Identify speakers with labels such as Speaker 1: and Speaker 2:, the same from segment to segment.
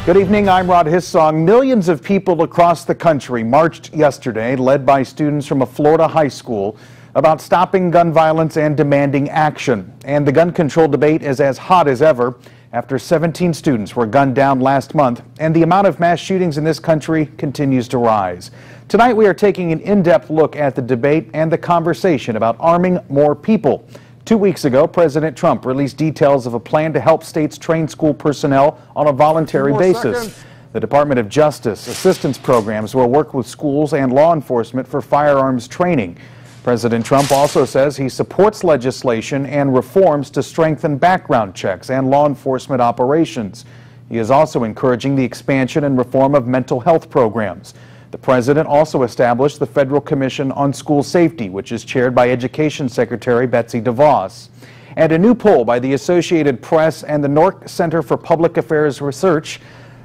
Speaker 1: Good evening, I'm Hissong. Millions of people across the country marched yesterday, led by students from a Florida high school, about stopping gun violence and demanding action. And the gun control debate is as hot as ever after 17 students were gunned down last month, and the amount of mass shootings in this country continues to rise. Tonight we are taking an in-depth look at the debate and the conversation about arming more people. 2 weeks ago, President Trump released details of a plan to help states train school personnel on a voluntary basis. The Department of Justice assistance programs will work with schools and law enforcement for firearms training. President Trump also says he supports legislation and reforms to strengthen background checks and law enforcement operations. He is also encouraging the expansion and reform of mental health programs. The president also established the Federal Commission on School Safety, which is chaired by Education Secretary Betsy DeVos. And a new poll by the Associated Press and the Nork Center for Public Affairs Research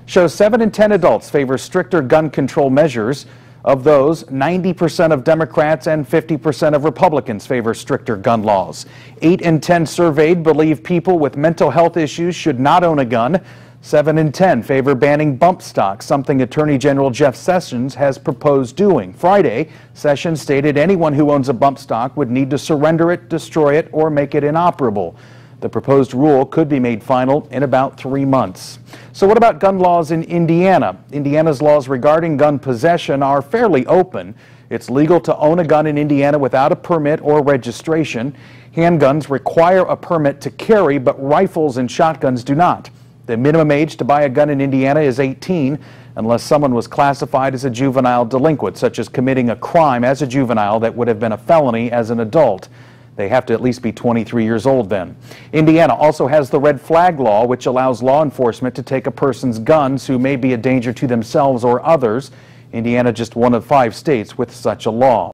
Speaker 1: shows 7 in 10 adults favor stricter gun control measures. Of those, 90% of Democrats and 50% of Republicans favor stricter gun laws. 8 in 10 surveyed believe people with mental health issues should not own a gun. 7 in 10 favor banning bump stocks, something Attorney General Jeff Sessions has proposed doing. Friday, Sessions stated anyone who owns a bump stock would need to surrender it, destroy it, or make it inoperable. The proposed rule could be made final in about 3 months. So what about gun laws in Indiana? Indiana's laws regarding gun possession are fairly open. It's legal to own a gun in Indiana without a permit or registration. Handguns require a permit to carry, but rifles and shotguns do not. The minimum age to buy a gun in Indiana is 18, unless someone was classified as a juvenile delinquent, such as committing a crime as a juvenile that would have been a felony as an adult. They have to at least be 23 years old then. Indiana also has the red flag law, which allows law enforcement to take a person's guns who may be a danger to themselves or others. Indiana just one of 5 states with such a law.